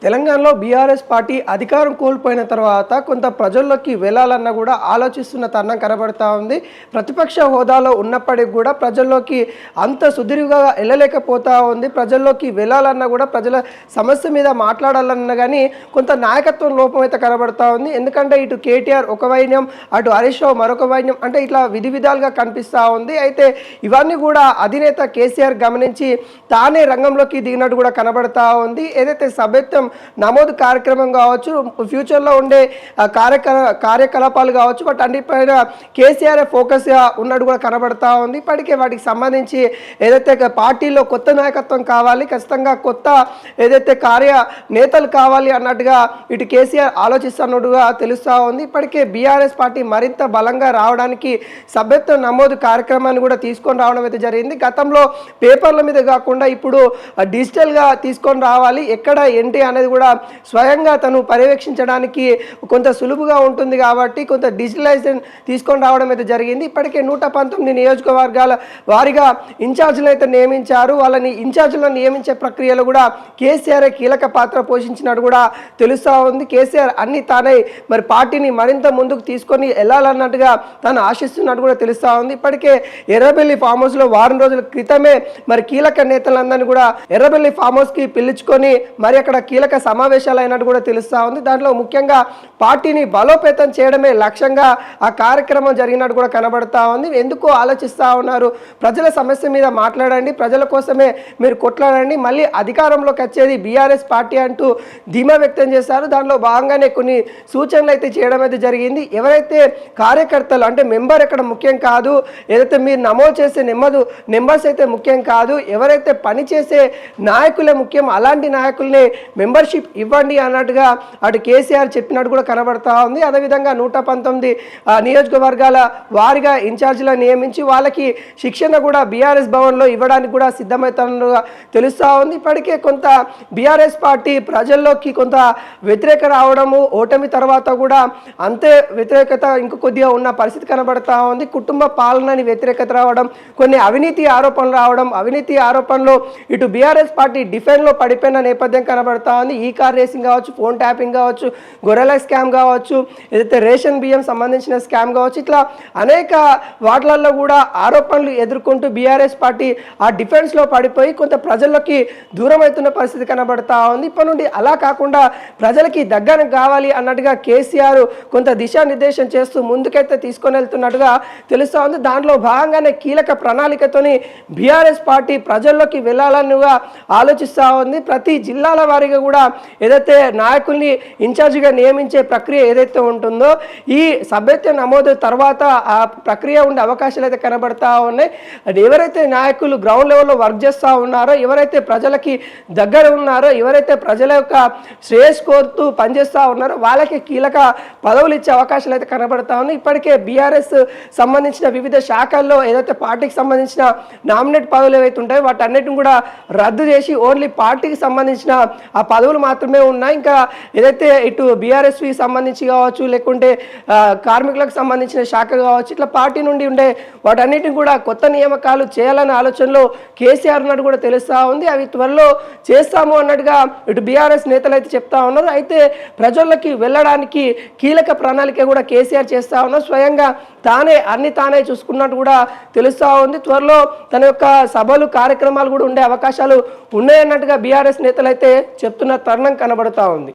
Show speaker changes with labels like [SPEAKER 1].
[SPEAKER 1] తెలంగాణలో BRS party అధికారం కోల్పోయిన తర్వాత కొంత ప్రజల్లోకి వెళ్ళాలన్నా కూడా ఆలోచిస్తున్న తరుణం కనబడతా ఉంది. ప్రతిపక్ష హోదాలో ఉన్నప్పటికీ కూడా ప్రజల్లోకి అంత సుదీర్ఘంగా వెళ్ళలేకపోతా ఉంది. ప్రజల్లోకి వెళ్ళాలన్నా కూడా ప్రజల సమస్య మీద మాట్లాడాలన్నా కానీ కొంత నాయకత్వం లోపం అయితే కనబడతా ఉంది. ఎందుకంటే ఇటు కేటీఆర్ ఒక వైన్యం, అటు హరీష్ రావు మరొక వైన్యం, అంటే ఇట్లా విధి విధాలుగా కనిపిస్తూ ఉంది. అయితే ఇవన్నీ కూడా అధినేత కేసీఆర్ గమనించి తానే రంగంలోకి దిగినట్టు కూడా కనబడతా ఉంది. ఏదైతే సభ్యత్వం నమోదు కార్యక్రమం కావచ్చు, ఫ్యూచర్లో ఉండే కార్యకలాపాలు కావచ్చు, బట్ అన్నిపైన కేసీఆర్ ఫోకస్గా ఉన్నట్టు కూడా కనబడతా ఉంది. ఇప్పటికే వాటికి సంబంధించి ఏదైతే పార్టీలో కొత్త నాయకత్వం కావాలి, ఖచ్చితంగా కొత్త ఏదైతే నేతలు కావాలి అన్నట్టుగా ఇటు కేసీఆర్ ఆలోచిస్తున్నట్టుగా తెలుస్తూ ఉంది. ఇప్పటికే బీఆర్ఎస్ పార్టీ మరింత బలంగా రావడానికి సభ్యత్వ నమోదు కార్యక్రమాన్ని కూడా తీసుకొని రావడం అయితే జరిగింది. గతంలో పేపర్ల మీద కాకుండా ఇప్పుడు డిజిటల్గా తీసుకొని రావాలి, ఎక్కడ ఏంటి అనేది కూడా స్వయంగా తను పర్యవేక్షించడానికి కొంత సులువుగా ఉంటుంది కాబట్టి కొంత డిజిటలైజేషన్ తీసుకొని రావడం అయితే జరిగింది. ఇప్పటికే 119 నియోజకవర్గాల వారిగా ఇన్ఛార్జీలు అయితే నియమించారు. వాళ్ళని ఇన్ఛార్జీలను నియమించే ప్రక్రియలో కూడా కేసీఆర్ కీలక పాత్ర పోషించినట్టు కూడా తెలుస్తూ ఉంది. కేసీఆర్ అన్ని తానే మరి పార్టీని మరింత ముందుకు తీసుకొని వెళ్ళాలన్నట్టుగా తను ఆశిస్తున్నట్టు కూడా తెలుస్తూ ఉంది. ఇప్పటికే ఎర్రబెల్లి ఫామ్ హౌస్లో వారం రోజుల క్రితమే మరి కీలక నేతలందరినీ కూడా ఎర్రబెల్లి ఫామ్ హౌస్కి పిలుచుకొని మరి అక్కడ కీలక సమావేశాలు అయినట్టు కూడా తెలుస్తూ ఉంది. దాంట్లో ముఖ్యంగా పార్టీని బలోపేతం చేయడమే లక్ష్యంగా ఆ కార్యక్రమం జరిగినట్టు కూడా కనబడతా ఉంది. ఎందుకు ఆలోచిస్తూ ఉన్నారు, ప్రజల సమస్య మీద మాట్లాడండి, ప్రజల కోసమే మీరు కొట్లాడండి, మళ్ళీ అధికారంలోకి వచ్చేది బీఆర్ఎస్ పార్టీ అంటూ ధీమా వ్యక్తం చేశారు. దాంట్లో భాగంగానే కొన్ని సూచనలు అయితే చేయడం అయితే జరిగింది. ఎవరైతే కార్యకర్తలు అంటే మెంబర్ ఎక్కడ ముఖ్యం కాదు, ఏదైతే మీరు నమోదు చేసే నెంబర్స్ అయితే ముఖ్యం కాదు, ఎవరైతే పనిచేసే నాయకులే ముఖ్యం, అలాంటి నాయకుల్ని మెంబర్షిప్ ఇవ్వండి అన్నట్టుగా అటు కేసీఆర్ చెప్పినట్టు కూడా కనబడతా ఉంది. అదేవిధంగా 119 నియోజకవర్గాల వారిగా ఇన్ఛార్జీలను నియమించి వాళ్ళకి శిక్షణ కూడా బీఆర్ఎస్ భవన్లో ఇవ్వడానికి కూడా సిద్ధమవుతున్నట్టుగా తెలుస్తూ ఉంది. ఇప్పటికే కొంత బీఆర్ఎస్ పార్టీ ప్రజల్లోకి కొంత వ్యతిరేక రావడము, ఓటమి తర్వాత కూడా అంతే వ్యతిరేకత ఇంకో కొద్దిగా ఉన్న పరిస్థితి కనబడతా ఉంది. కుటుంబ పాలనని వ్యతిరేకత రావడం, కొన్ని అవినీతి ఆరోపణలు రావడం, అవినీతి ఆరోపణలు ఇటు బీఆర్ఎస్ పార్టీ డిఫెన్స్లో పడిపోయిన నేపథ్యం కనబడతా ఉంది. ఈ కార్ రేసింగ్ కావచ్చు, ఫోన్ ట్యాపింగ్ కావచ్చు, గొర్రెల స్కామ్ కావచ్చు, ఏదైతే రేషన్ బియ్యం సంబంధించిన స్కామ్ కావచ్చు, ఇట్లా అనేక వాటిలలో కూడా ఆరోపణలు ఎదుర్కొంటూ బీఆర్ఎస్ పార్టీ ఆ డిఫెన్స్లో పడిపోయి కొంత ప్రజల్లోకి దూరం అవుతున్న పరిస్థితి కనబడతా ఉంది. ఇప్పటి నుండి అలా కాకుండా ప్రజలకి దగ్గర కావాలి అన్నట్టుగా కేసీఆర్ కొంత దిశానిర్దేశం చేస్తూ ముందుకైతే తీసుకొని వెళ్తున్నట్టుగా తెలుస్తూ ఉంది. దాంట్లో భాగంగానే కీలక ప్రణాళికతోని బీఆర్ఎస్ పార్టీ ప్రజల్లోకి వెళ్ళాలనిగా ఆలోచిస్తూ ఉంది. ప్రతి జిల్లాల వారీగా కూడా ఏదైతే నాయకుల్ని ఇన్ఛార్జిగా నియమించే ప్రక్రియ ఏదైతే ఉంటుందో ఈ సభ్యత్వ నమోదు తర్వాత ఆ ప్రక్రియ ఉండే అవకాశాలు అయితే కనబడతా ఉన్నాయి. అది ఎవరైతే నాయకులు గ్రౌండ్ లెవెల్లో వర్క్ చేస్తూ ఉన్నారో, ఎవరైతే ప్రజలకి దగ్గర ఉన్నారో, ఎవరైతే ప్రజల యొక్క శ్రేయస్ కోరుతూ పనిచేస్తూ ఉన్నారో వాళ్ళకి కీలక పదవులు ఇచ్చే అవకాశాలు అయితే కనబడతా ఉన్నాయి. ఇప్పటికే బీఆర్ఎస్ సంబంధించిన వివిధ శాఖల్లో ఏదైతే పార్టీకి సంబంధించిన నామినేట్ పదవులు ఏవైతే ఉంటాయో వాటన్నిటిని కూడా రద్దు చేసి ఓన్లీ పార్టీకి సంబంధించిన ఆ పదవులు మాత్రమే ఉన్నాయి. ఇంకా ఏదైతే ఇటు బీఆర్ఎస్కి సంబంధించి కావచ్చు, లేకుంటే కార్మికులకు సంబంధించిన శాఖ కావచ్చు, ఇట్లా పార్టీ నుండి ఉండే వాటన్నిటిని కూడా కొత్త నియామకాలు చేయాలనే ఆలోచనలో కేసీఆర్ ఉన్నట్టు కూడా తెలుస్తూ ఉంది. అవి త్వరలో చేస్తాము అన్నట్టుగా ఇటు బీఆర్ఎస్ నేతలు అయితే చెప్తా ఉన్నారు. అయితే ప్రజల్లోకి వెళ్ళడానికి కీలక ప్రణాళిక కూడా కేసీఆర్ చేస్తూ ఉన్నారు. స్వయంగా తానే చూసుకున్నట్టు కూడా తెలుస్తూ ఉంది. త్వరలో తన యొక్క సభలు కార్యక్రమాలు కూడా ఉండే అవకాశాలు ఉన్నాయన్నట్టుగా బీఆర్ఎస్ నేతలు అయితే చెప్తున్న తరుణం కనబడతా ఉంది.